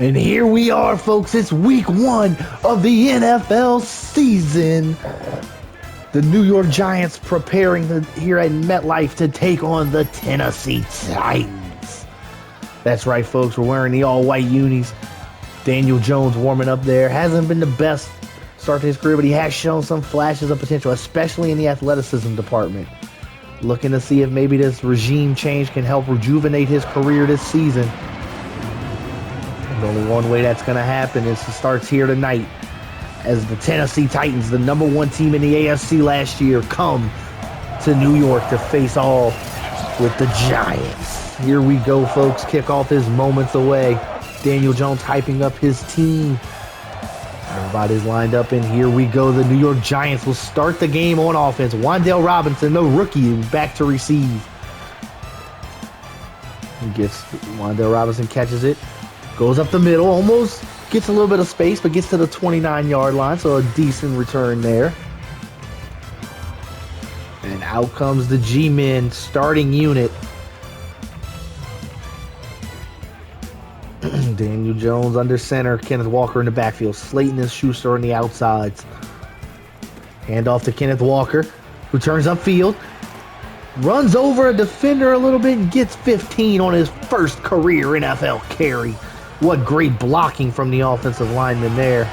And here we are, folks. It's week 1 of the NFL season. The New York Giants preparing here at MetLife to take on the Tennessee Titans. That's right, folks. We're wearing the all-white unis. Daniel Jones warming up there. Hasn't been the best start to his career, but he has shown some flashes of potential, especially in the athleticism department. Looking to see if maybe this regime change can help rejuvenate his career this season. And only one way that's going to happen is it starts here tonight as the Tennessee Titans, the number 1 team in the AFC last year, come to New York to face off with the Giants. Here we go, folks. Kickoff is moments away. Daniel Jones hyping up his team. Everybody's lined up, and here we go. The New York Giants will start the game on offense. Wan'Dale Robinson, the rookie, back to receive. Wan'Dale Robinson catches it. Goes up the middle, almost gets a little bit of space, but gets to the 29-yard line, so a decent return there. And out comes the G-Men starting unit. Daniel Jones under center, Kenneth Walker in the backfield, Slayton and Schuster on the outsides. Hand off to Kenneth Walker, who turns upfield, runs over a defender a little bit and gets 15 on his first career NFL carry. What great blocking from the offensive lineman there.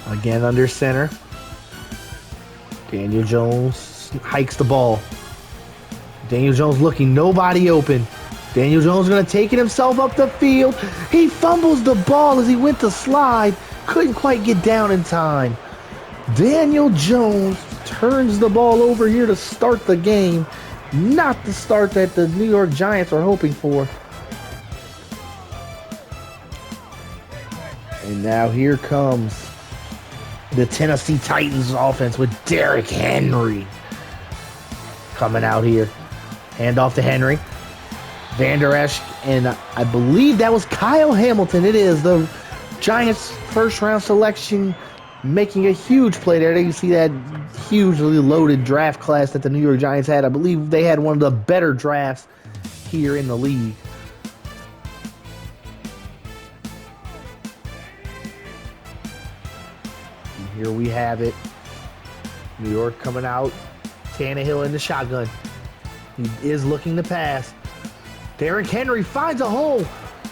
Again under center. Daniel Jones hikes the ball. Daniel Jones looking, nobody open. Daniel Jones going to take it himself up the field. He fumbles the ball as he went to slide. Couldn't quite get down in time. Daniel Jones turns the ball over here to start the game. Not the start that the New York Giants are hoping for. And now here comes the Tennessee Titans offense with Derrick Henry coming out here. Hand off to Henry. Van Der Esch, and I believe that was Kyle Hamilton. It is the Giants' first-round selection making a huge play there. You see that hugely loaded draft class that the New York Giants had. I believe they had one of the better drafts here in the league. And here we have it. New York coming out. Tannehill in the shotgun. He is looking to pass. Derrick Henry finds a hole,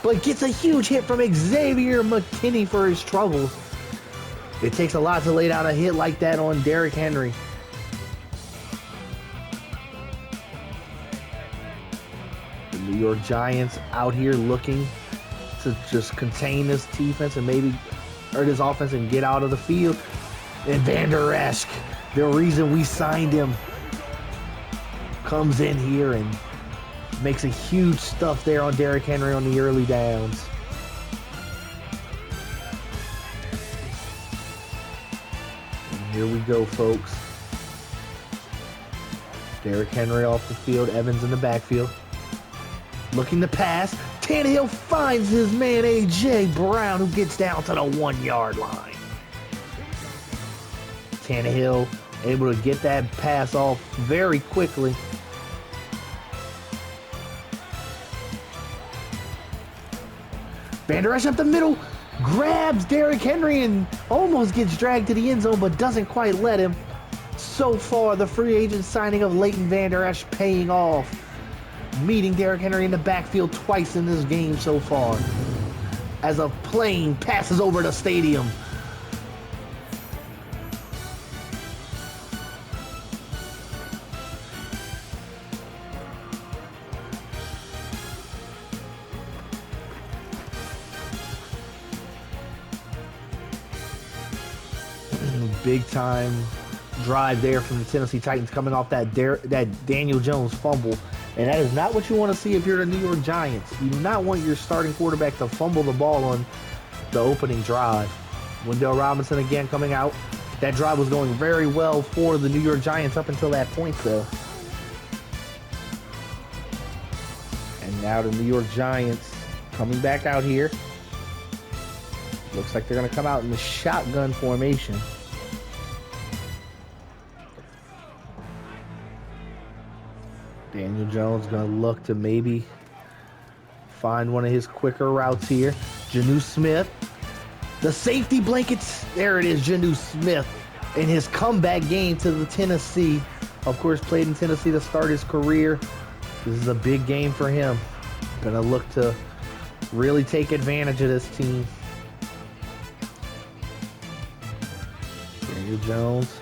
but gets a huge hit from Xavier McKinney for his troubles. It takes a lot to lay down a hit like that on Derrick Henry. The New York Giants out here looking to just contain this defense and this offense and get out of the field. And Van Der Esch, the reason we signed him, comes in here and makes a huge stuff there on Derrick Henry on the early downs. And here we go, folks. Derrick Henry off the field, Evans in the backfield. Looking to pass. Tannehill finds his man A.J. Brown, who gets down to the 1-yard line. Tannehill able to get that pass off very quickly. Van Der Esch up the middle, grabs Derrick Henry and almost gets dragged to the end zone, but doesn't quite let him. So far, the free agent signing of Leighton Van Der Esch paying off. Meeting Derrick Henry in the backfield twice in this game so far. As a plane passes over the stadium. Big time drive there from the Tennessee Titans coming off that Daniel Jones fumble. And that is not what you want to see if you're the New York Giants. You do not want your starting quarterback to fumble the ball on the opening drive. Wan'Dale Robinson again coming out. That drive was going very well for the New York Giants up until that point, though. And now the New York Giants coming back out here. Looks like they're going to come out in the shotgun formation. Daniel Jones going to look to maybe find one of his quicker routes here. Janu Smith. The safety blankets. There it is, Janu Smith. In his comeback game to the Tennessee. Of course, played in Tennessee to start his career. This is a big game for him. Gonna look to really take advantage of this team. Daniel Jones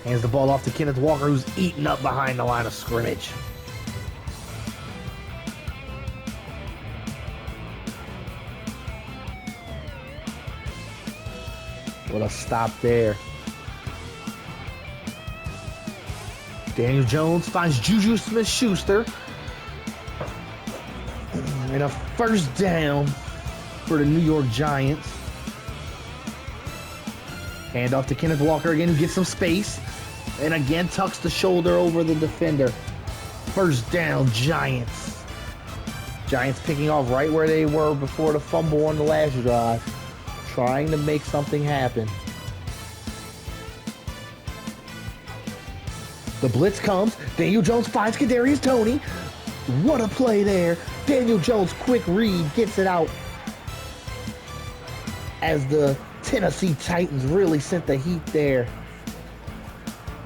hands the ball off to Kenneth Walker, who's eaten up behind the line of scrimmage. What a stop there. Daniel Jones finds Juju Smith-Schuster. And a first down for the New York Giants. Hand off to Kenneth Walker again, who gets some space. And again tucks the shoulder over the defender. First down, Giants. Giants picking off right where they were before the fumble on the last drive. Trying to make something happen. The blitz comes. Daniel Jones finds Kadarius Toney. What a play there. Daniel Jones, quick read, gets it out. As the Tennessee Titans really sent the heat there.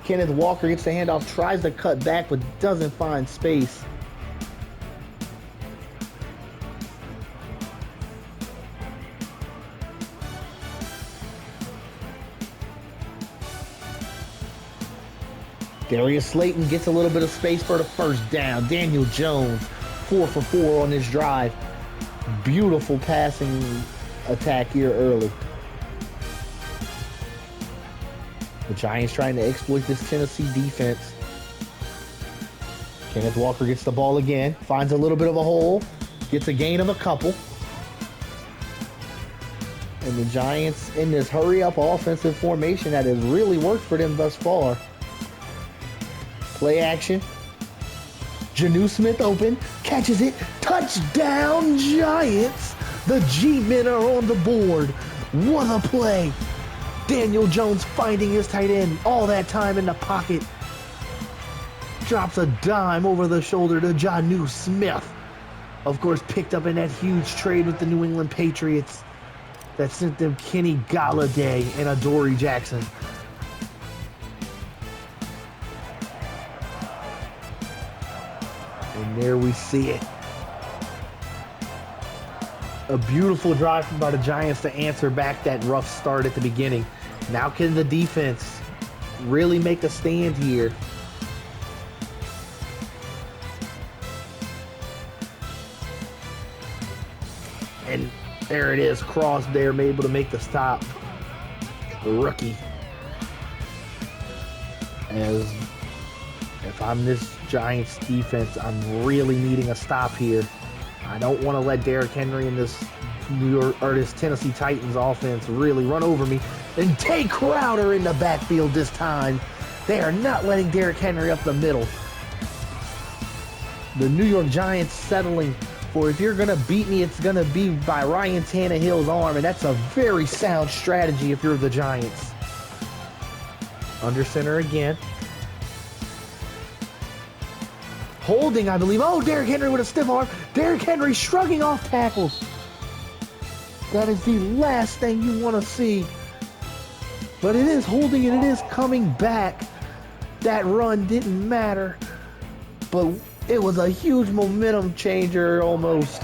Kenneth Walker gets the handoff, tries to cut back, but doesn't find space. Darius Slayton gets a little bit of space for the first down. Daniel Jones, 4 for 4 on this drive. Beautiful passing attack here early. The Giants trying to exploit this Tennessee defense. Kenneth Walker gets the ball again, finds a little bit of a hole, gets a gain of a couple. And the Giants in this hurry-up offensive formation that has really worked for them thus far. Play action. Janu Smith open, catches it, touchdown Giants! The G-men are on the board. What a play! Daniel Jones finding his tight end all that time in the pocket. Drops a dime over the shoulder to Janu Smith. Of course, picked up in that huge trade with the New England Patriots that sent them Kenny Galladay and Adoree Jackson. And there we see it. A beautiful drive by the Giants to answer back that rough start at the beginning. Now can the defense really make a stand here? And there it is, cross there, able to make the stop. The rookie. As if I'm this Giants defense, I'm really needing a stop here. I don't want to let Derrick Henry and this this Tennessee Titans offense really run over me. And take Crowder in the backfield this time. They are not letting Derrick Henry up the middle. The New York Giants settling for, if you're going to beat me, it's going to be by Ryan Tannehill's arm. And that's a very sound strategy if you're the Giants. Under center again. Holding, I believe. Oh, Derrick Henry with a stiff arm. Derrick Henry shrugging off tackles. That is the last thing you want to see. But it is holding and it is coming back. That run didn't matter. But it was a huge momentum changer almost.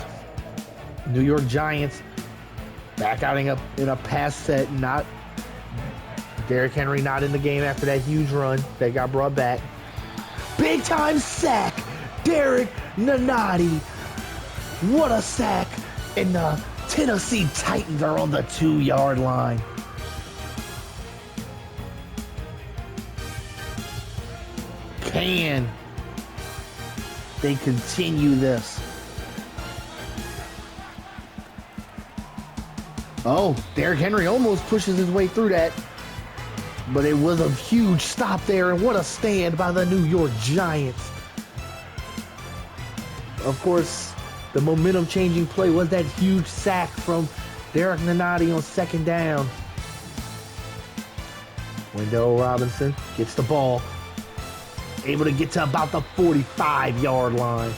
New York Giants back out in a pass set. Not Derrick Henry not in the game after that huge run that got brought back. Big time sack. Derek Nanati. What a sack. And the Tennessee Titans are on the 2-yard line. Can they continue this? Oh, Derrick Henry almost pushes his way through that. But it was a huge stop there, and what a stand by the New York Giants. Of course, the momentum-changing play was that huge sack from Derek Nanati on second down. Wendell Robinson gets the ball. Able to get to about the 45-yard line.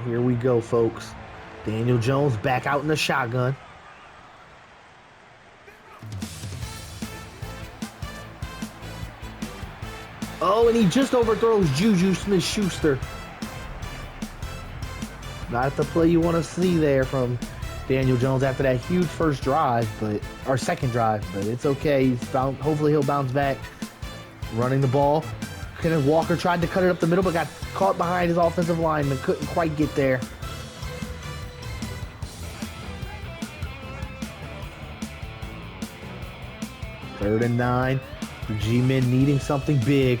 Here we go, folks. Daniel Jones back out in the shotgun. Oh, and he just overthrows Juju Smith-Schuster. Not the play you want to see there from Daniel Jones after that huge first drive, or second drive, but it's okay. Hopefully he'll bounce back. Running the ball. Kenneth Walker tried to cut it up the middle, but got caught behind his offensive lineman. Couldn't quite get there. Third and 9. The G-men needing something big.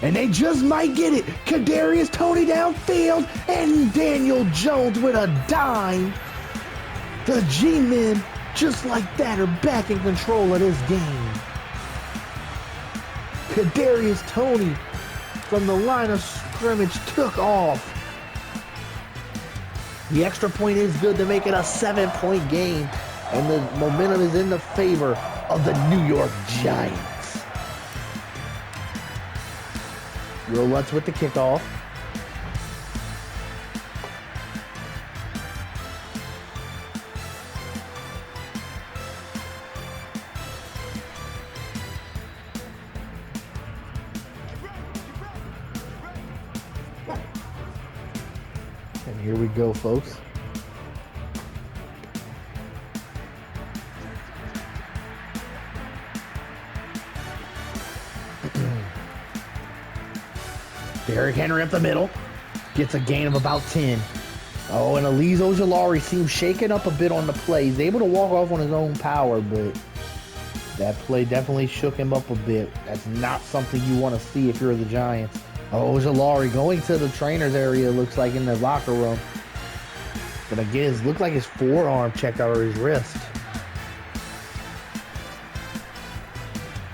And they just might get it. Kadarius Toney downfield, and Daniel Jones with a dime. The G-men, just like that, are back in control of this game. Kadarius Toney from the line of scrimmage took off. The extra point is good to make it a 7-point game, and the momentum is in the favor of the New York Giants. Will Lutz with the kickoff. And here we go, folks. Derrick Henry up the middle. Gets a gain of about 10. Oh, and Elise Ojulari seems shaken up a bit on the play. He's able to walk off on his own power, but that play definitely shook him up a bit. That's not something you want to see if you're the Giants. Oh, Ojulari going to the trainer's area, looks like, in the locker room. But again, it looked like his forearm checked out of his wrist.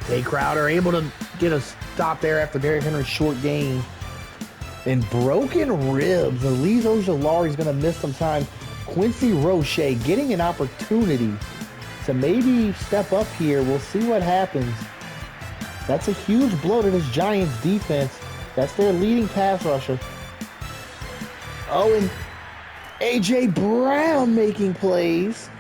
Jay Crowder able to get a stop there after Derrick Henry's short gain. And broken ribs. Elise Ojulari is going to miss some time. Quincy Roche getting an opportunity to maybe step up here. We'll see what happens. That's a huge blow to this Giants defense. That's their leading pass rusher. Oh, and A.J. Brown making plays.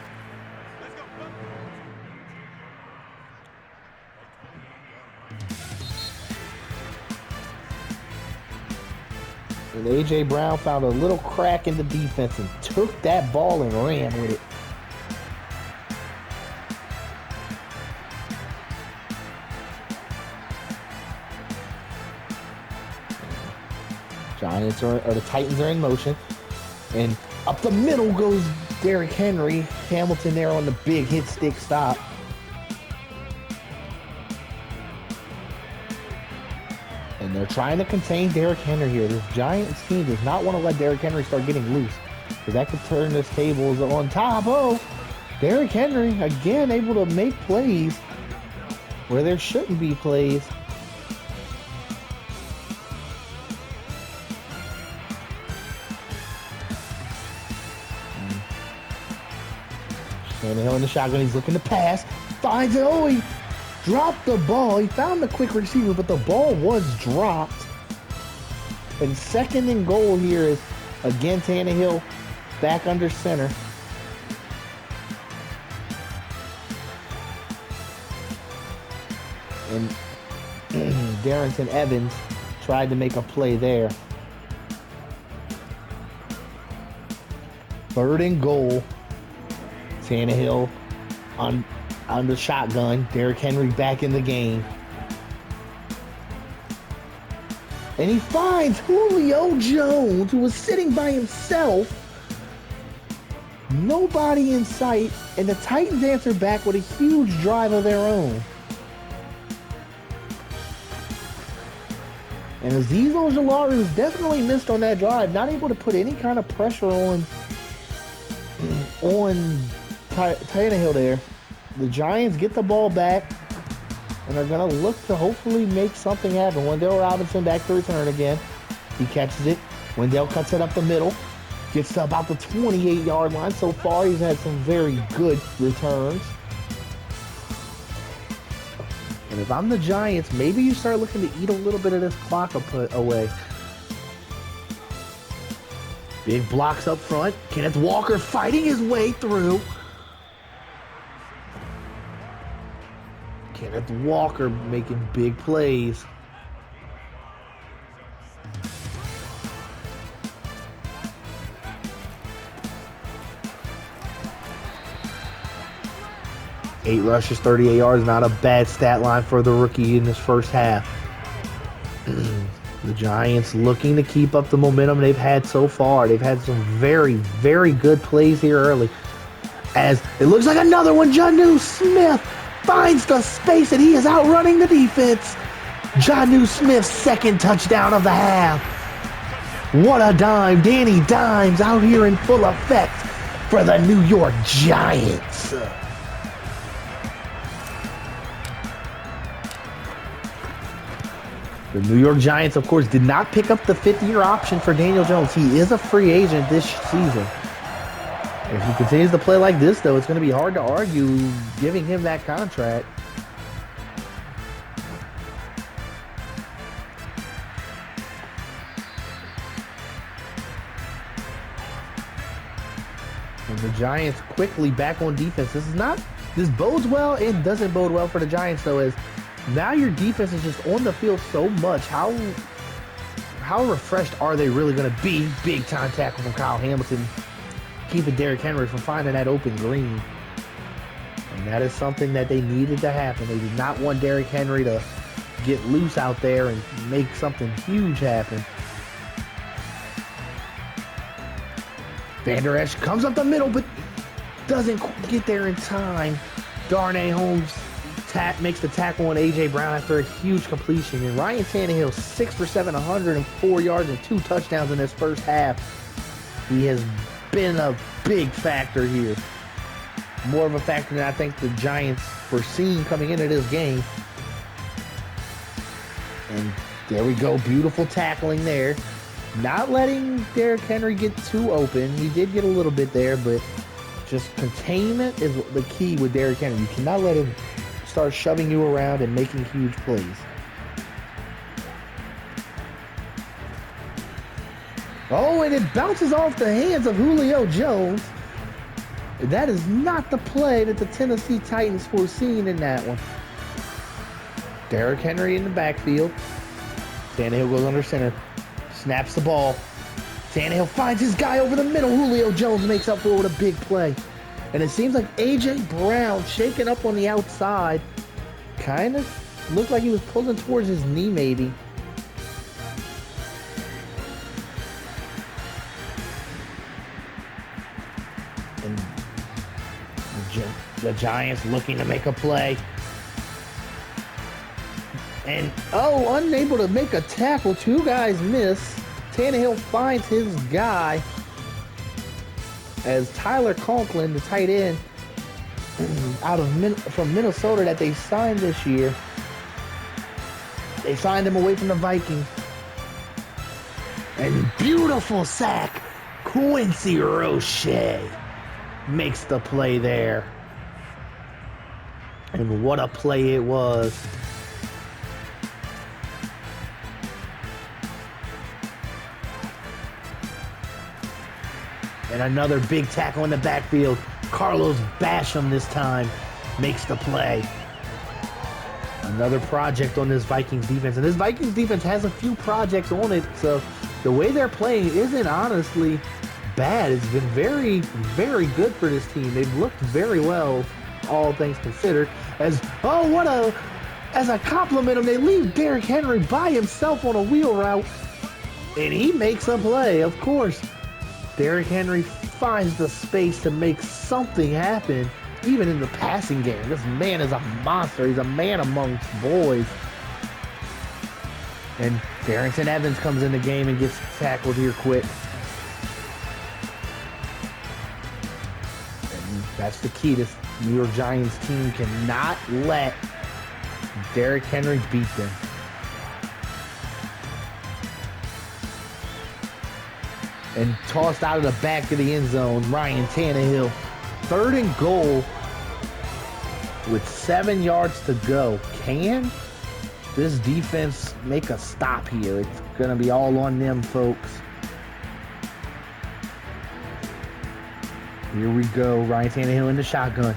And A.J. Brown found a little crack in the defense and took that ball and ran with it. The Titans are in motion. And up the middle goes Derrick Henry. Hamilton there on the big hit stick stop. And they're trying to contain Derrick Henry here. This Giants team does not want to let Derrick Henry start getting loose, because that could turn this tables on top. Oh, Derrick Henry again able to make plays where there shouldn't be plays. Tannehill in the shotgun. He's looking to pass. Finds it. Oh, he dropped the ball. He found the quick receiver, but the ball was dropped. And second and goal here is, again, Tannehill back under center. And Darrington Evans tried to make a play there. Third and goal. Tannehill on the shotgun. Derrick Henry back in the game. And he finds Julio Jones, who was sitting by himself. Nobody in sight. And the Titans answer back with a huge drive of their own. And Azeez Ojulari was definitely missed on that drive. Not able to put any kind of pressure on Tannehill there. The Giants get the ball back and are going to look to hopefully make something happen. Wendell Robinson back to return again. He catches it. Wendell cuts it up the middle. Gets to about the 28-yard line. So far, he's had some very good returns. And if I'm the Giants, maybe you start looking to eat a little bit of this clock away. Big blocks up front. Kenneth Walker fighting his way through. Kenneth Walker making big plays. Eight rushes, 38 yards. Not a bad stat line for the rookie in this first half. The Giants looking to keep up the momentum they've had so far. They've had some very, very good plays here early. As it looks like another one, Jonnu Smith finds the space and he is outrunning the defense. Jonnu Smith's second touchdown of the half. What a dime. Danny Dimes out here in full effect for the New York Giants. The New York Giants, of course, did not pick up the fifth-year option for Daniel Jones. He is a free agent this season. If he continues to play like this, though, it's going to be hard to argue giving him that contract. And the Giants quickly back on defense. This bodes well and doesn't bode well for the Giants, though, as now your defense is just on the field so much. How refreshed are they really going to be? Big time tackle from Kyle Hamilton, keeping Derrick Henry from finding that open green. And that is something that they needed to happen. They did not want Derrick Henry to get loose out there and make something huge happen. Van Der Esch comes up the middle, but doesn't get there in time. Darnay Holmes makes the tackle on A.J. Brown after a huge completion. And Ryan Tannehill, 6 for 7, 104 yards and 2 touchdowns in his first half. He has been a big factor here. More of a factor than I think the Giants foreseen coming into this game. And there we go. Beautiful tackling there. Not letting Derrick Henry get too open. He did get a little bit there, but just containment is the key with Derrick Henry. You cannot let him start shoving you around and making huge plays. Oh, and it bounces off the hands of Julio Jones. That is not the play that the Tennessee Titans foreseen in that one. Derrick Henry in the backfield. Tannehill goes under center. Snaps the ball. Tannehill finds his guy over the middle. Julio Jones makes up for it with a big play. And it seems like A.J. Brown shaking up on the outside. Kind of looked like he was pulling towards his knee maybe. And the Giants looking to make a play. And, unable to make a tackle. 2 guys miss. Tannehill finds his guy as Tyler Conklin, the tight end from Minnesota that they signed this year. They signed him away from the Vikings. And beautiful sack. Quincy Roche makes the play there. And what a play it was. And another big tackle in the backfield. Carlos Basham this time makes the play. Another project on this Vikings defense. And this Vikings defense has a few projects on it. So the way they're playing isn't honestly bad. It's been very, very good for this team. They've looked very well, all things considered. As a compliment, they leave Derrick Henry by himself on a wheel route. And he makes a play, of course. Derrick Henry finds the space to make something happen, even in the passing game. This man is a monster. He's a man amongst boys. And Darrington Evans comes in the game and gets tackled here quick. And that's the key. This New York Giants team cannot let Derrick Henry beat them. And tossed out of the back of the end zone, Ryan Tannehill. 3rd and goal with 7 yards to go. Can this defense make a stop here? It's going to be all on them, folks. Here we go. Ryan Tannehill in the shotgun.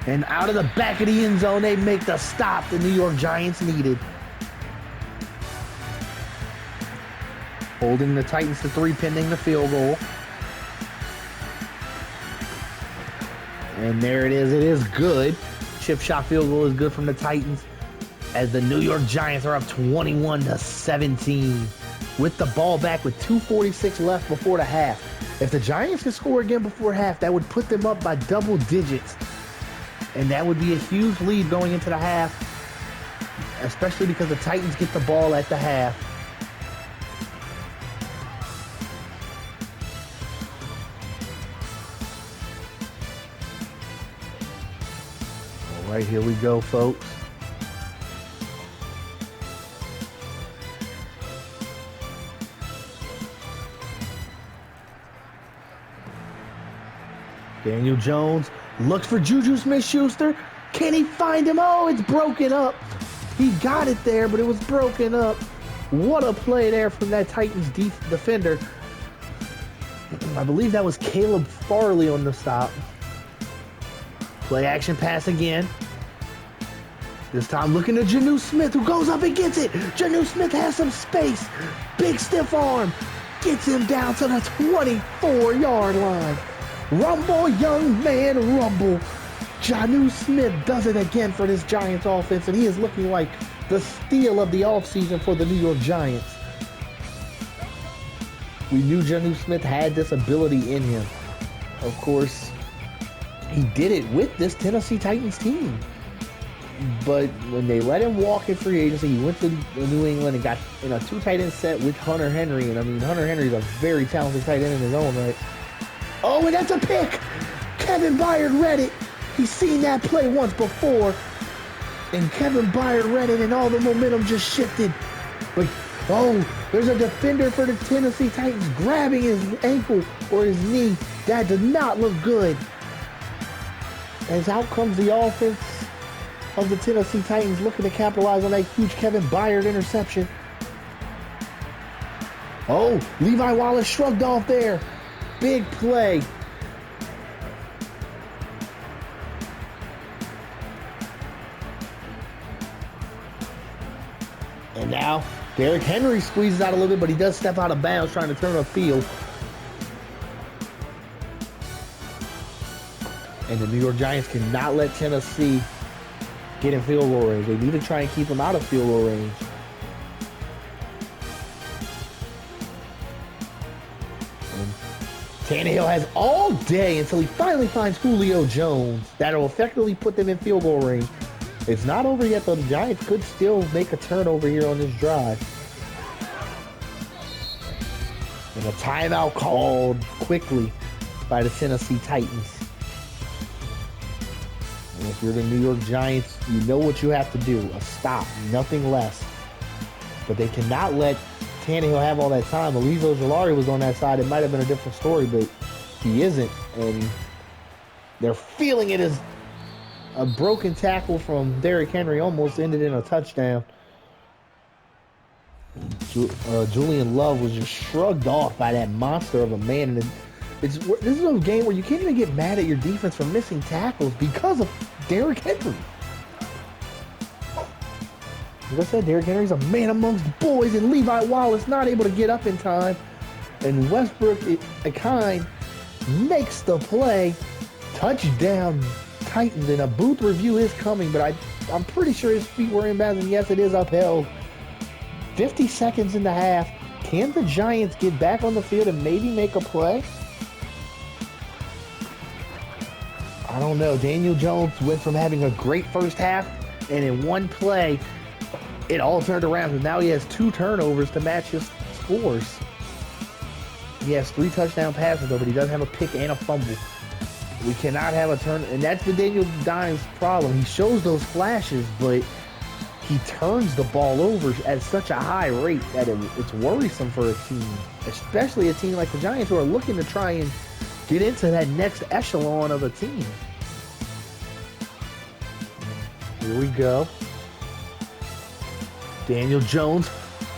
And out of the back of the end zone, they make the stop the New York Giants needed. Holding the Titans to 3, pending the field goal. And there it is. It is good. Chip shot field goal is good from the Titans as the New York Giants are up 21-17 with the ball back with 2:46 left before the half. If the Giants can score again before half, that would put them up by double digits. And that would be a huge lead going into the half, especially because the Titans get the ball at the half. All right, here we go, folks. Daniel Jones looks for Juju Smith-Schuster. Can he find him? Oh, it's broken up. He got it there, but it was broken up. What a play there from that Titans defender. I believe that was Caleb Farley on the stop. Play action pass again. This time looking at Jonnu Smith, who goes up and gets it. Jonnu Smith has some space. Big stiff arm. Gets him down to the 24-yard line. Rumble, young man, rumble. Jonnu Smith does it again for this Giants offense, and he is looking like the steal of the offseason for the New York Giants. We knew Jonnu Smith had this ability in him. Of course, he did it with this Tennessee Titans team. But when they let him walk in free agency, he went to New England and got in a 2 tight end set with Hunter Henry. And I mean, Hunter Henry is a very talented tight end in his own right. Oh, and that's a pick. Kevin Byard read it. He's seen that play once before. And Kevin Byard read it, and all the momentum just shifted. But, oh, there's a defender for the Tennessee Titans grabbing his ankle or his knee. That does not look good. As out comes the offense of the Tennessee Titans looking to capitalize on that huge Kevin Byard interception. Oh, Levi Wallace shrugged off there. Big play. And now, Derrick Henry squeezes out a little bit, but he does step out of bounds trying to turn upfield. And the New York Giants cannot let Tennessee get in field goal range. They need to try and keep them out of field goal range. And Tannehill has all day until he finally finds Julio Jones. That'll effectively put them in field goal range. It's not over yet, though. The Giants could still make a turnover here on this drive. And a timeout called quickly by the Tennessee Titans. And if you're the New York Giants, you know what you have to do. A stop, nothing less. But they cannot let Tannehill have all that time. Alizo Jalari was on that side. It might have been a different story, but he isn't. And they're feeling it as a broken tackle from Derrick Henry almost ended in a touchdown. Julian Love was just shrugged off by that monster of a man. And this is a game where you can't even get mad at your defense for missing tackles because of Derrick Henry. Like I said, Derrick Henry's a man amongst boys, and Levi Wallace not able to get up in time. And Westbrook Akine makes the play. Touchdown Titans, and a booth review is coming, but I'm pretty sure his feet were in bounds, and yes, it is upheld. 50 seconds in the half. Can the Giants get back on the field and maybe make a play? I don't know. Daniel Jones went from having a great first half, and in one play, it all turned around, and now he has 2 turnovers to match his scores. He has 3 touchdown passes, though, but he doesn't have a pick and a fumble. We cannot have a turn, and that's the Daniel Dimes problem. He shows those flashes, but he turns the ball over at such a high rate that it's worrisome for a team, especially a team like the Giants who are looking to try and get into that next echelon of a team. Here we go. Daniel Jones.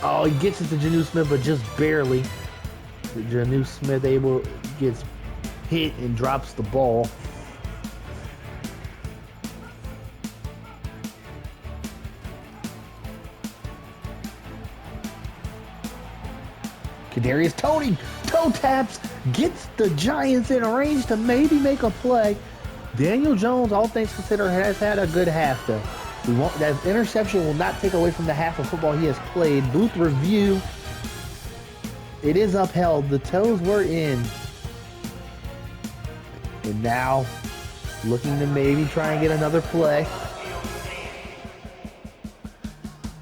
Oh, he gets it to Jonnu Smith, but just barely. Janu Smith gets hit and drops the ball. Kadarius Toney toe taps, gets the Giants in range to maybe make a play. Daniel Jones, all things considered, has had a good half though. That interception will not take away from the half of football he has played. Booth review. It is upheld. The toes were in. And now looking to maybe try and get another play.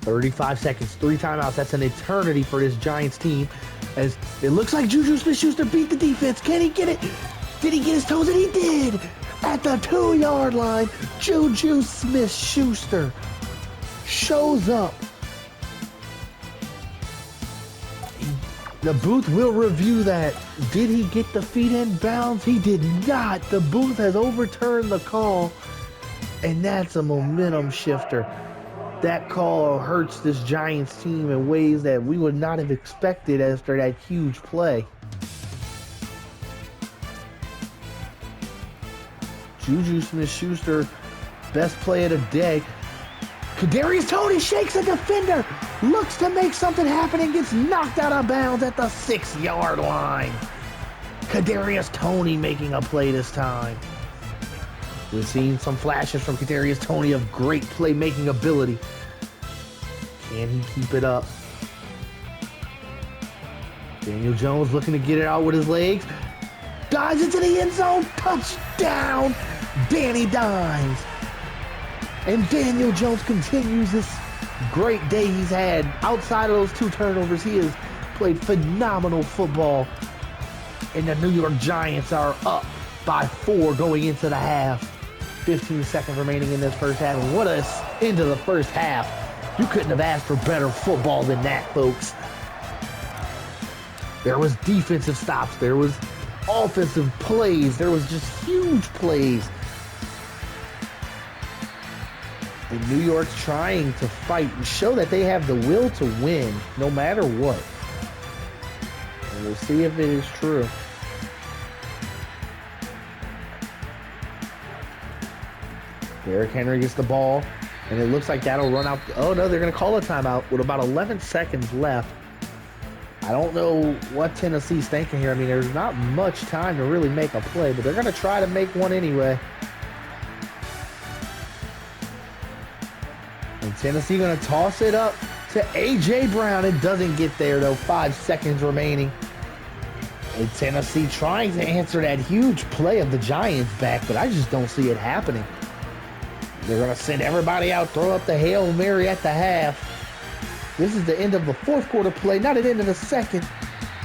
35 seconds, 3 timeouts. That's an eternity for this Giants team. As it looks like Juju Smith-Schuster beat the defense. Can he get it? Did he get his toes? And he did! At the 2-yard line, Juju Smith-Schuster shows up. The booth will review that. Did he get the feet in bounds? He did not. The booth has overturned the call, and that's a momentum shifter. That call hurts this Giants team in ways that we would not have expected after that huge play. Juju Smith-Schuster, best play of the day. Kadarius Toney shakes a defender, looks to make something happen and gets knocked out of bounds at the 6-yard line. Kadarius Toney making a play this time. We've seen some flashes from Kadarius Toney of great playmaking ability. Can he keep it up? Daniel Jones looking to get it out with his legs. Dives into the end zone. Touchdown, Danny Dimes. And Daniel Jones continues this great day he's had. Outside of those 2 turnovers, he has played phenomenal football. And the New York Giants are up by 4 going into the half. 15 seconds remaining in this first half. And what a into the first half. You couldn't have asked for better football than that, folks. There was defensive stops. There was offensive plays. There was just huge plays. And New York's trying to fight and show that they have the will to win no matter what. And we'll see if it is true. Derrick Henry gets the ball, and it looks like that'll run out. Oh, no, they're going to call a timeout with about 11 seconds left. I don't know what Tennessee's thinking here. I mean, there's not much time to really make a play, but they're going to try to make one anyway. And Tennessee going to toss it up to A.J. Brown. It doesn't get there, though. 5 seconds remaining. And Tennessee trying to answer that huge play of the Giants back, but I just don't see it happening. They're going to send everybody out, throw up the Hail Mary at the half. This is the end of the fourth quarter play, not at the end of the second.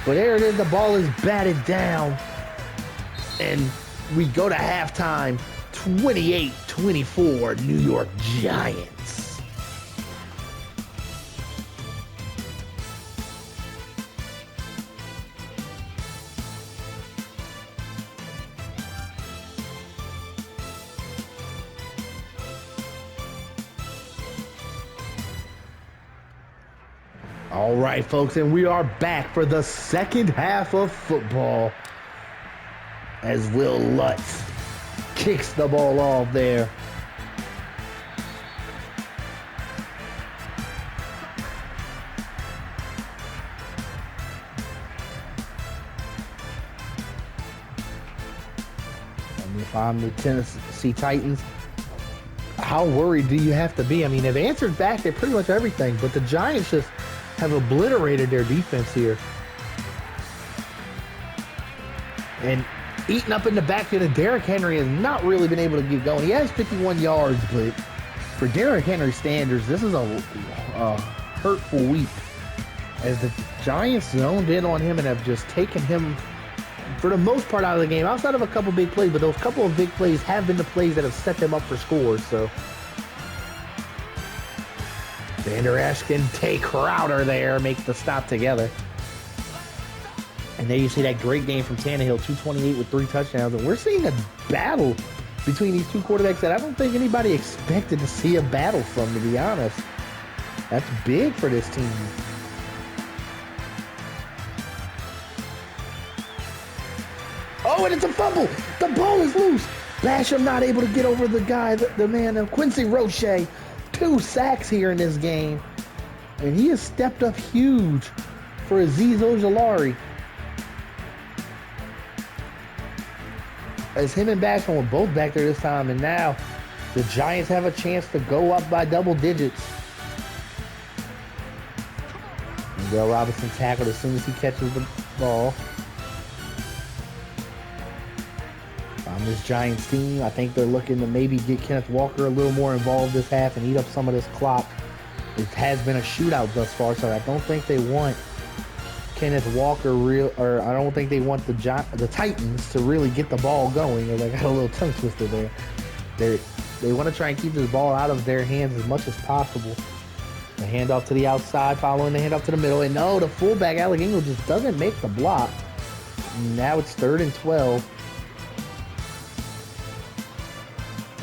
But there it is, the ball is batted down. And we go to halftime, 28-24, New York Giants. All right, folks, and we are back for the second half of football as Will Lutz kicks the ball off there. And if I'm the Tennessee Titans, how worried do you have to be? I mean, they've answered back at pretty much everything, but the Giants just have obliterated their defense here. And eating up in the backfield of Derrick Henry has not really been able to get going. He has 51 yards, but for Derrick Henry standards, this is a hurtful week as the Giants zoned in on him and have just taken him, for the most part, out of the game. Outside of a couple big plays, but those couple of big plays have been the plays that have set them up for scores, so Vander Esch and Tay Crowder there make the stop together. And there you see that great game from Tannehill, 228 with 3 touchdowns. And we're seeing a battle between these two quarterbacks that I don't think anybody expected to see a battle from, to be honest. That's big for this team. Oh, and it's a fumble. The ball is loose. Basham not able to get over the guy, the man, Quincy Roche. 2 sacks here in this game. And he has stepped up huge for Azeez Ojulari. As him and Basham were both back there this time, and now the Giants have a chance to go up by double digits. And Bill Robinson tackled as soon as he catches the ball. On this Giants team, I think they're looking to maybe get Kenneth Walker a little more involved this half and eat up some of this clock. It has been a shootout thus far, so I don't think they want Kenneth Walker I don't think they want the Titans to really get the ball going. They got a little tongue twister there. They want to try and keep this ball out of their hands as much as possible. The handoff to the outside, following the handoff to the middle, and no, the fullback Alec Ingold just doesn't make the block. Now it's 3rd and 12.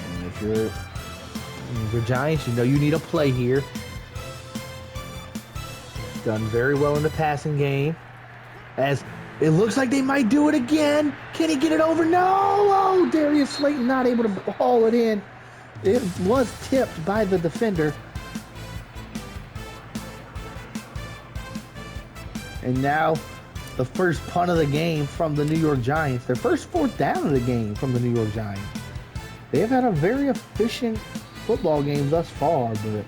And if you're the Giants, you know you need a play here. Done very well in the passing game. As it looks like they might do it again. Can he get it over? No! Oh, Darius Slayton not able to haul it in. It was tipped by the defender. And now the first punt of the game from the New York Giants. Their first 4th down of the game from the New York Giants. They have had a very efficient football game thus far, but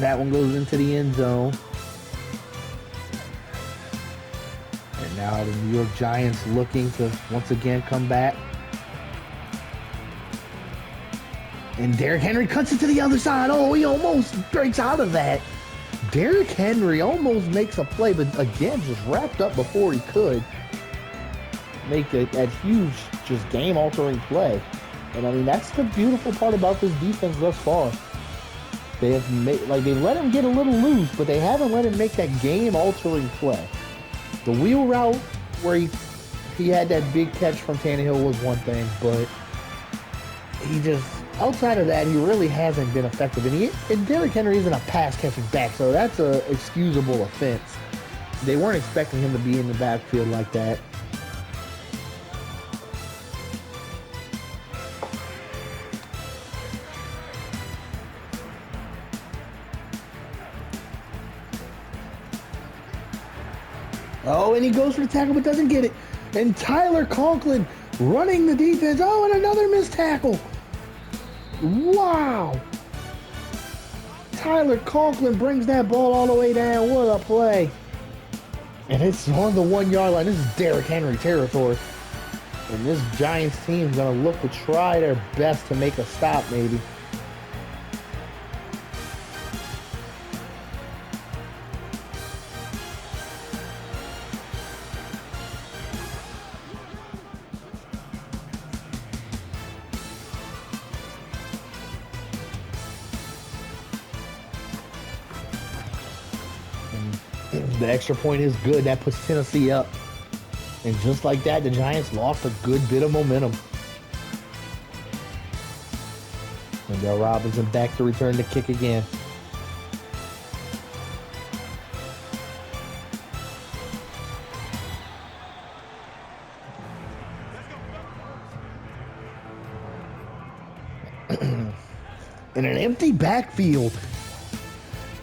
that one goes into the end zone. And now the New York Giants looking to once again come back. And Derrick Henry cuts it to the other side. Oh, he almost breaks out of that. Derrick Henry almost makes a play, but again, just wrapped up before he could make that huge, just game-altering play. And I mean, that's the beautiful part about this defense thus far. They have they let him get a little loose, but they haven't let him make that game-altering play. The wheel route where he had that big catch from Tannehill was one thing, but he just, outside of that, he really hasn't been effective. And Derrick Henry isn't a pass-catching back, so that's an excusable offense. They weren't expecting him to be in the backfield like that. Oh, and he goes for the tackle but doesn't get it. And Tyler Conklin running the defense. Oh, and another missed tackle. Wow. Tyler Conklin brings that ball all the way down. What a play. And it's on the 1-yard line. This is Derrick Henry territory. And this Giants team is going to look to try their best to make a stop maybe. The extra point is good. That puts Tennessee up. And just like that, the Giants lost a good bit of momentum. And Bill Robinson back to return the kick again. In an empty backfield,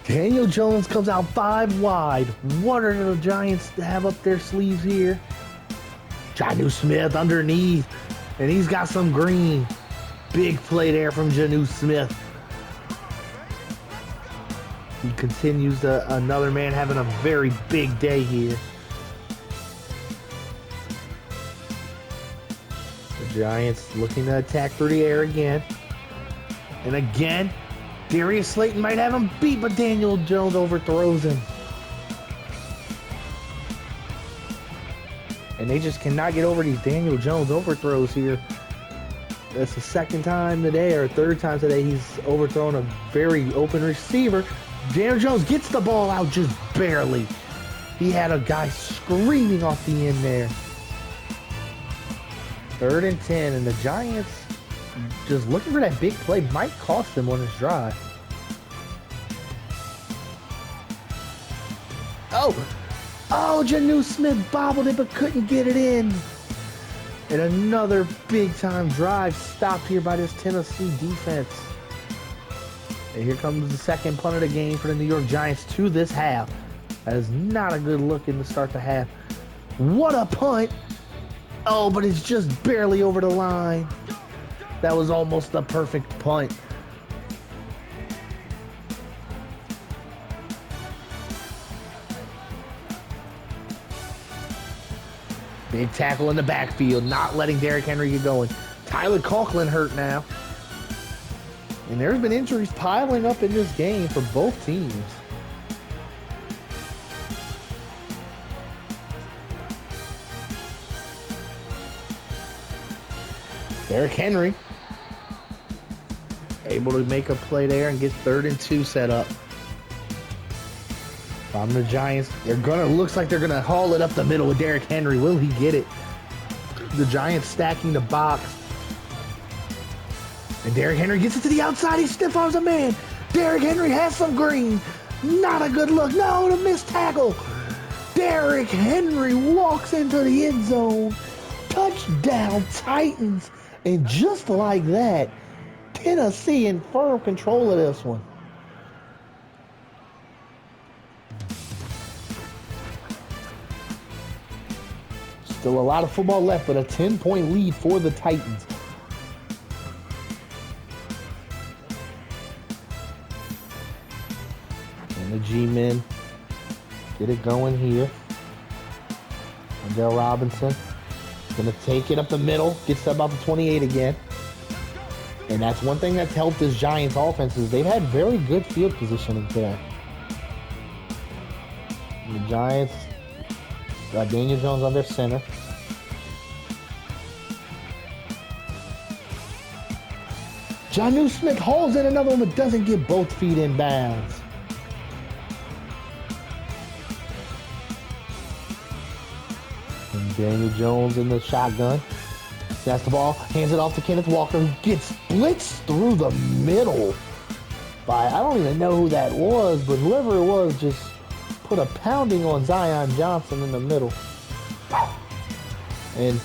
Daniel Jones comes out 5 wide. What are the Giants to have up their sleeves here? Jonnu Smith underneath. And he's got some green. Big play there from Jonnu Smith. He continues another man having a very big day here. The Giants looking to attack through the air again. And again, Darius Slayton might have him beat, but Daniel Jones overthrows him. And they just cannot get over these Daniel Jones overthrows here. That's the 2nd time today, or 3rd time today, he's overthrown a very open receiver. Daniel Jones gets the ball out just barely. He had a guy screaming off the end there. 3rd and 10, and the Giants just looking for that big play might cost them on this drive. Oh, Oh, Janu Smith bobbled it but couldn't get it in. And another big-time drive stopped here by this Tennessee defense. And here comes the second punt of the game for the New York Giants to this half. That is not a good look in to start the half. What a punt. Oh, but it's just barely over the line. That was almost the perfect punt. Big tackle in the backfield, not letting Derrick Henry get going. Tyler Conklin hurt now. And there's been injuries piling up in this game for both teams. Derrick Henry able to make a play there and get 3rd and 2 set up. From the Giants, looks like they're gonna haul it up the middle with Derrick Henry. Will he get it? The Giants stacking the box. And Derrick Henry gets it to the outside. He stiff arms a man. Derrick Henry has some green. Not a good look. No, the missed tackle. Derrick Henry walks into the end zone. Touchdown, Titans. And just like that, Tennessee in firm control of this one. Still a lot of football left, but a 10-point lead for the Titans. And the G-men get it going here. Wendell Robinson going to take it up the middle, gets to about the 28 again. And that's one thing that's helped this Giants offense is they've had very good field positioning today. And the Giants got Daniel Jones on their center. Jonnu Smith hauls in another one but doesn't get both feet in bounds. And Daniel Jones in the shotgun. That's the ball, hands it off to Kenneth Walker, who gets blitzed through the middle by, I don't even know who that was, but whoever it was just put a pounding on Zion Johnson in the middle. And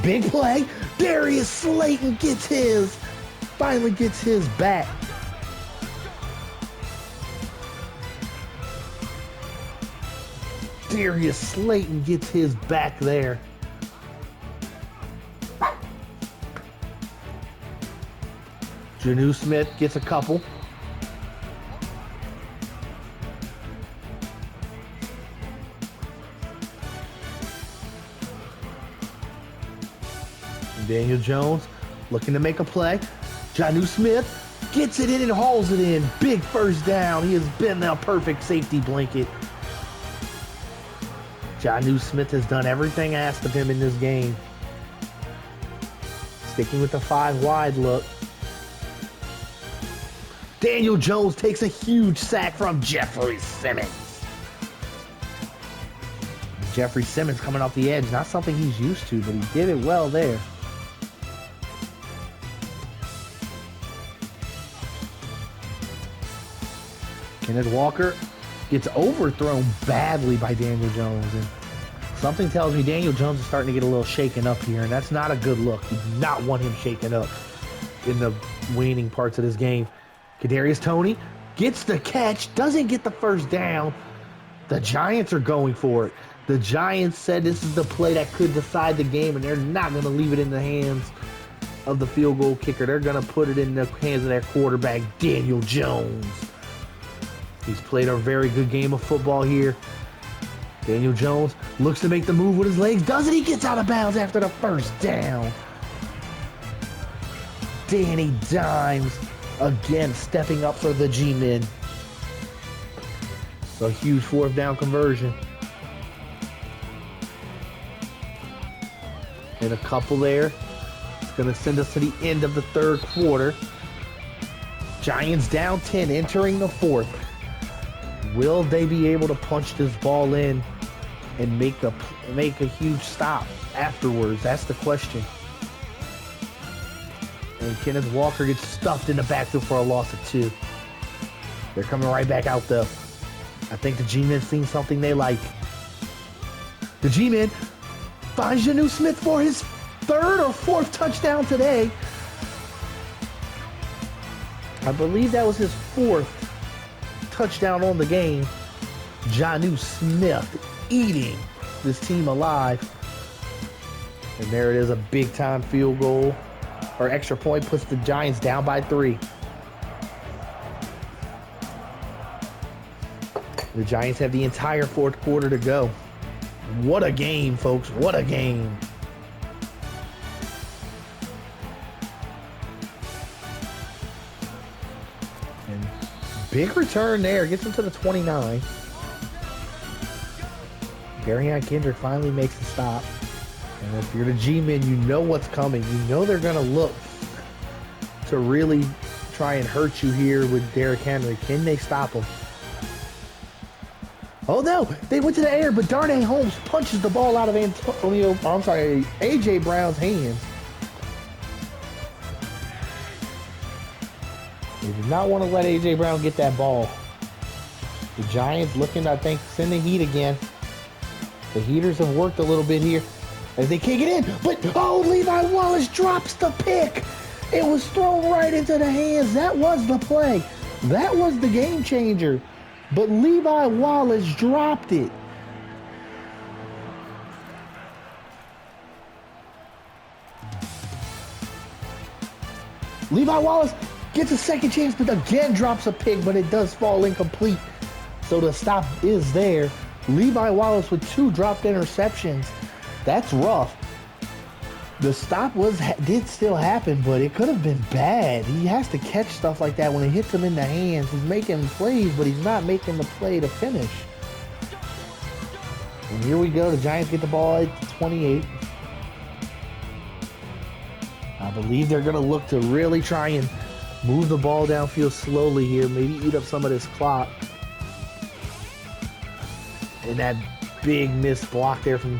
big play, Darius Slayton gets his, finally gets his back. Darius Slayton gets his back there. Jonnu Smith gets a couple. Daniel Jones looking to make a play. Jonnu Smith gets it in and hauls it in. Big first down. He has been a perfect safety blanket. Jonnu Smith has done everything asked of him in this game. Sticking with the 5 wide look. Daniel Jones takes a huge sack from Jeffrey Simmons. Jeffrey Simmons coming off the edge. Not something he's used to, but he did it well there. Kenneth Walker gets overthrown badly by Daniel Jones. And something tells me Daniel Jones is starting to get a little shaken up here, and that's not a good look. You do not want him shaken up in the waning parts of this game. Kadarius Toney gets the catch, doesn't get the first down. The Giants are going for it. The Giants said this is the play that could decide the game, and they're not going to leave it in the hands of the field goal kicker. They're going to put it in the hands of their quarterback, Daniel Jones. He's played a very good game of football here. Daniel Jones looks to make the move with his legs. Doesn't he? Gets out of bounds after the first down. Danny Dimes again stepping up for the G-men. A huge 4th down conversion. And a couple there. It's going to send us to the end of the 3rd quarter. Giants down 10 entering the 4th. Will they be able to punch this ball in and make a huge stop afterwards? That's the question. And Kenneth Walker gets stuffed in the backfield for a loss of 2. They're coming right back out though. I think the G-men seen something they like. The G-Man finds Jonnu Smith for his third or fourth touchdown today. I believe that was his fourth touchdown on the game. Jonnu Smith eating this team alive. And there it is, a big-time field goal or extra point puts the Giants down by 3. The Giants have the entire fourth quarter to go. What a game, folks. What a game. And big return there. Gets him to the 29. Darian Kendrick finally makes the stop. And if you're the G-Men, you know what's coming. You know they're going to look to really try and hurt you here with Derrick Henry. Can they stop him? Oh no, they went to the air, but Darnay Holmes punches the ball out of A.J. Brown's hands. They did not want to let A.J. Brown get that ball. The Giants looking, I think, send the heat again. The heaters have worked a little bit here as they kick it in, but oh, Levi Wallace drops the pick. It was thrown right into the hands. That was the play. That was the game changer. But Levi Wallace dropped it. Levi Wallace gets a second chance, but again drops a pick, but it does fall incomplete. So the stop is there. Levi Wallace with 2 dropped interceptions. That's rough. The stop did still happen, but it could have been bad. He has to catch stuff like that when it hits him in the hands. He's making plays, but he's not making the play to finish. And here we go. The Giants get the ball at 28. I believe they're going to look to really try and move the ball downfield slowly here. Maybe eat up some of this clock. And that big missed block there from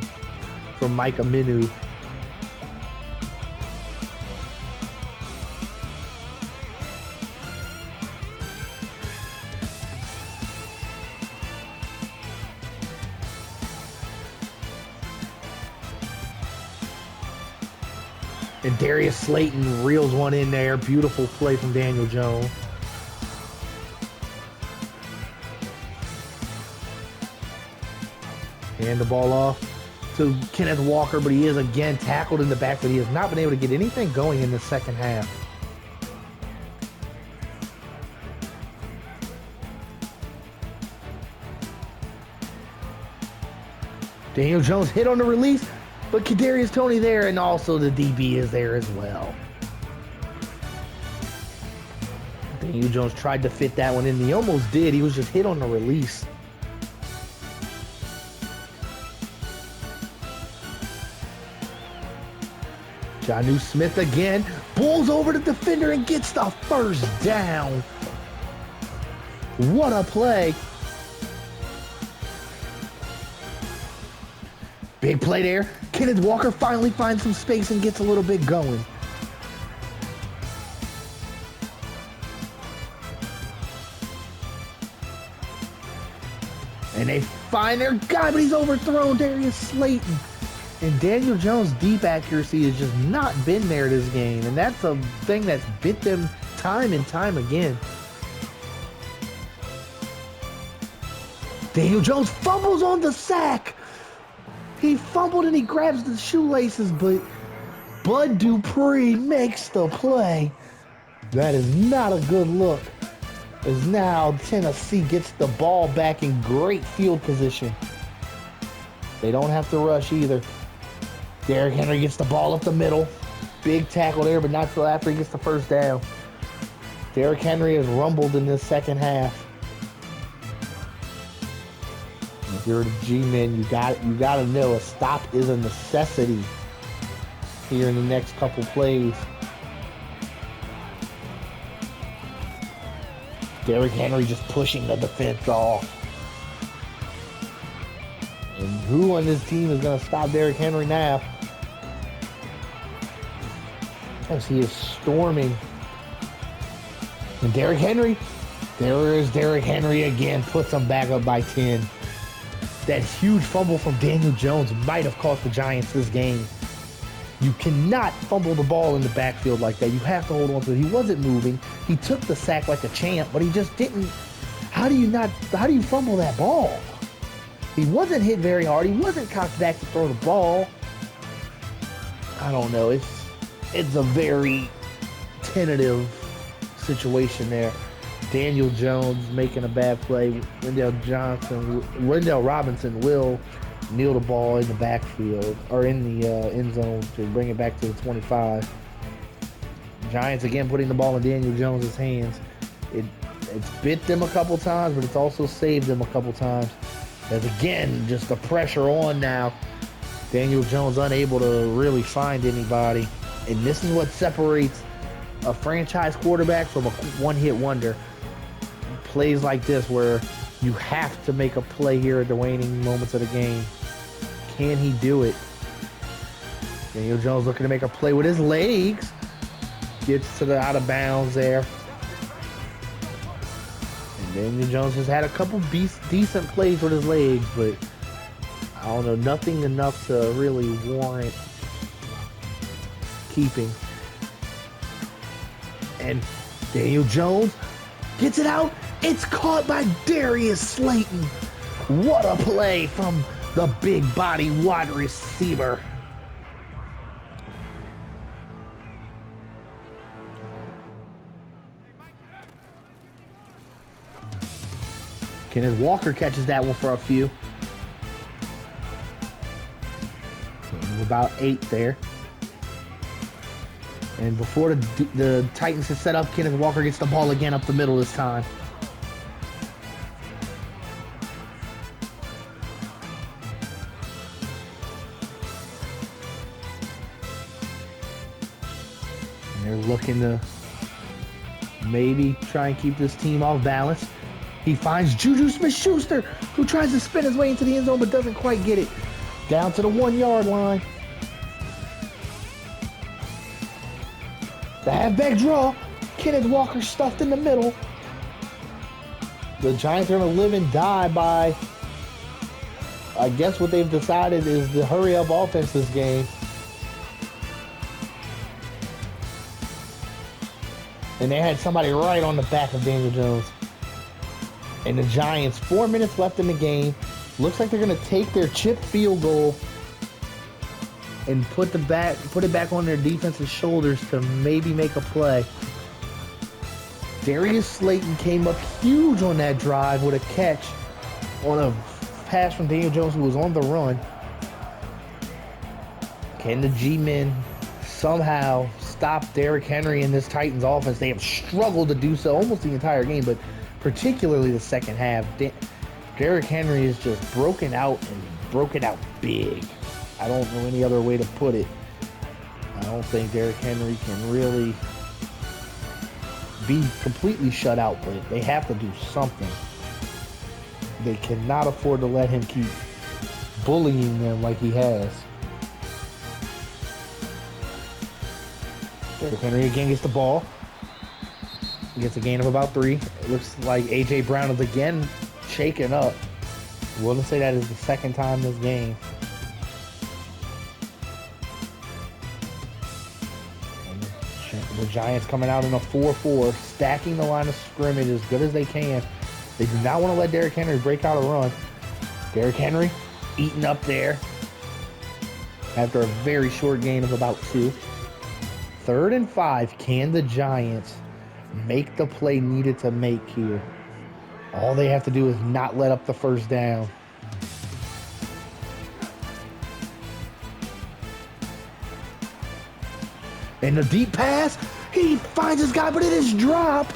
Micah Minu. And Darius Slayton reels one in there. Beautiful play from Daniel Jones. Hand the ball off to Kenneth Walker, but he is again tackled in the back, but he has not been able to get anything going in the second half. Daniel Jones hit on the release, but Kadarius Toney there, and also the DB is there as well. Daniel Jones tried to fit that one in. He almost did. He was just hit on the release. Jonnu Smith again pulls over the defender and gets the first down. What a play. Big play there. Kenneth Walker finally finds some space and gets a little bit going. And they find their guy, but he's overthrown. Darius Slayton. And Daniel Jones' deep accuracy has just not been there this game. And that's a thing that's bit them time and time again. Daniel Jones fumbles on the sack. He fumbled and he grabs the shoelaces, but Bud Dupree makes the play. That is not a good look. As now Tennessee gets the ball back in great field position. They don't have to rush either. Derrick Henry gets the ball up the middle. Big tackle there, but not till after he gets the first down. Derrick Henry has rumbled in this second half. If you're the G-Men, you gotta know a stop is a necessity here in the next couple plays. Derrick Henry just pushing the defense off. And who on this team is going to stop Derrick Henry now? As he is storming. And Derrick Henry, there is Derrick Henry again, puts him back up by 10. That huge fumble from Daniel Jones might have cost the Giants this game. You cannot fumble the ball in the backfield like that. You have to hold on to it. He wasn't moving. He took the sack like a champ, but he just didn't. How do you fumble that ball? He wasn't hit very hard. He wasn't cocked back to throw the ball. I don't know. It's a very tentative situation there. Daniel Jones making a bad play. Wendell Robinson will kneel the ball in the backfield or in the end zone to bring it back to the 25. Giants again putting the ball in Daniel Jones' hands. It's bit them a couple times, but it's also saved them a couple times. As again, just the pressure on now. Daniel Jones unable to really find anybody. And this is what separates a franchise quarterback from a one-hit wonder. Plays like this where you have to make a play here at the waning moments of the game. Can he do it? Daniel Jones looking to make a play with his legs. Gets to the out of bounds there. And Daniel Jones has had a couple decent plays with his legs, but I don't know, nothing enough to really warrant keeping. And Daniel Jones gets it out. It's caught by Darius Slayton. What a play from the big body wide receiver. Kenneth Walker catches that one for a few. About 8 there. And before the Titans is set up, Kenneth Walker gets the ball again up the middle this time. And they're looking to maybe try and keep this team off balance. He finds Juju Smith-Schuster, who tries to spin his way into the end zone but doesn't quite get it. Down to the 1-yard line. The halfback draw. Kenneth Walker stuffed in the middle. The Giants are going to live and die by, I guess what they've decided is the hurry-up offense this game. And they had somebody right on the back of Daniel Jones. And the Giants, 4 minutes left in the game. Looks like they're going to take their chip field goal and put it back on their defense's shoulders to maybe make a play. Darius Slayton came up huge on that drive with a catch on a pass from Daniel Jones, who was on the run. Can the G-men somehow stop Derrick Henry in this Titans offense? They have struggled to do so almost the entire game, but particularly the second half. Derrick Henry is just broken out and broken out big. I don't know any other way to put it. I don't think Derrick Henry can really be completely shut out, but they have to do something. They cannot afford to let him keep bullying them like he has. Derrick Henry again gets the ball. He gets a gain of about 3. It looks like A.J. Brown is again shaken up. I wouldn't say that is the second time this game. The Giants coming out in a 4-4, stacking the line of scrimmage as good as they can. They do not want to let Derrick Henry break out a run. Derrick Henry eaten up there after a very short gain of about 2. 3rd and 5. Can the Giants make the play needed to make here? All they have to do is not let up the first down. And the deep pass, he finds his guy, but it is dropped.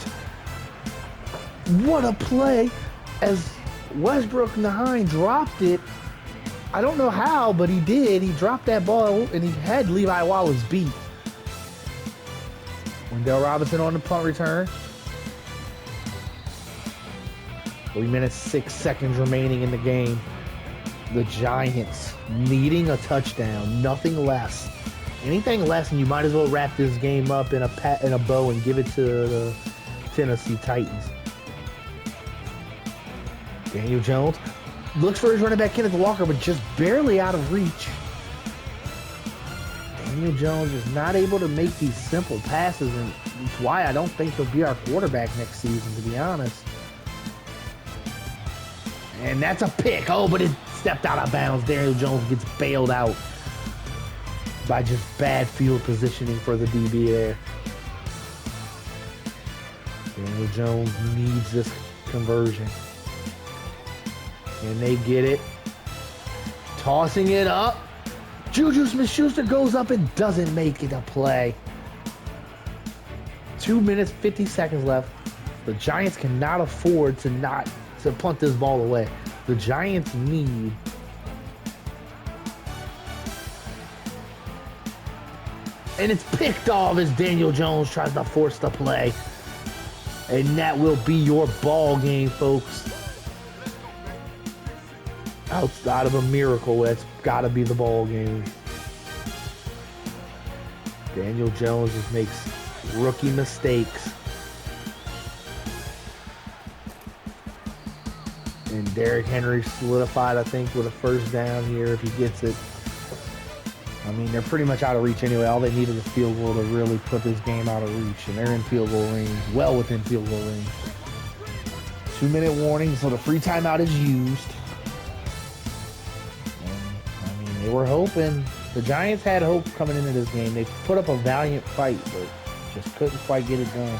What a play as Westbrook Nahine dropped it. I don't know how, but he did. He dropped that ball, and he had Levi Wallace beat. Wendell Robinson on the punt return. 3 minutes, 6 seconds remaining in the game. The Giants needing a touchdown, nothing less. Anything less, and you might as well wrap this game up in a bow and give it to the Tennessee Titans. Daniel Jones Looks for his running back, Kenneth Walker, but just barely out of reach. Daniel Jones is not able to make these simple passes, and that's why I don't think he'll be our quarterback next season, to be honest. And that's a pick. Oh, but it stepped out of bounds. Daniel Jones gets bailed out by just bad field positioning for the DB there. Daniel Jones needs this conversion. And they get it. Tossing it up. Juju Smith-Schuster goes up and doesn't make it a play. 2 minutes, 50 seconds left. The Giants cannot afford to punt this ball away. The Giants need and it's picked off as Daniel Jones tries to force the play. And that will be your ball game, folks. Outside of a miracle, that's got to be the ball game. Daniel Jones just makes rookie mistakes. And Derrick Henry solidified, I think, with a first down here if he gets it. I mean, they're pretty much out of reach anyway. All they needed was a field goal to really put this game out of reach. And they're in field goal range, well within field goal range. 2-minute warning, so the free timeout is used. They were hoping. The Giants had hope coming into this game. They put up a valiant fight, but just couldn't quite get it done.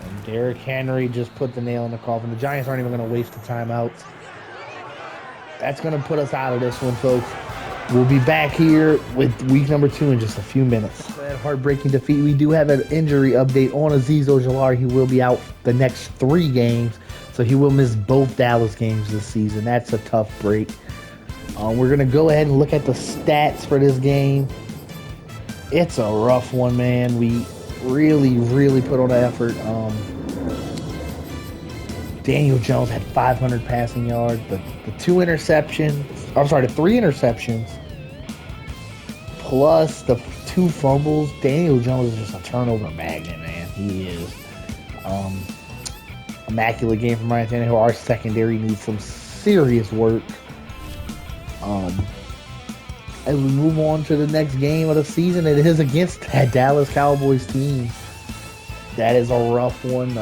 And Derrick Henry just put the nail in the coffin. The Giants aren't even going to waste the timeouts. That's going to put us out of this one, folks. We'll be back here with week number 2 in just a few minutes. That heartbreaking defeat. We do have an injury update on Azeez Ojulari. He will be out the next 3 games, so he will miss both Dallas games this season. That's a tough break. We're going to go ahead and look at the stats for this game. It's a rough one, man. We really put on the effort. Daniel Jones had 500 passing yards, but the 3 interceptions, plus the 2 fumbles. Daniel Jones is just a turnover magnet, man. He is. Immaculate game from Ryan Tannehill. Our secondary needs some serious work. As we move on to the next game of the season, it is against that Dallas Cowboys team. That is a rough one.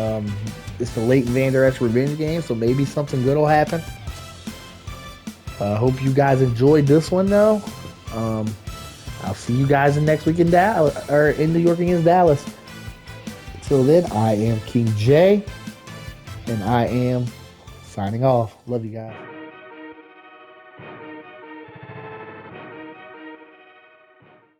It's the Leighton Vander Esch revenge game, so maybe something good will happen. Hope you guys enjoyed this one, though. I'll see you guys next week in Dallas, or in New York against Dallas. Until then, I am King J, and I am signing off. Love you guys.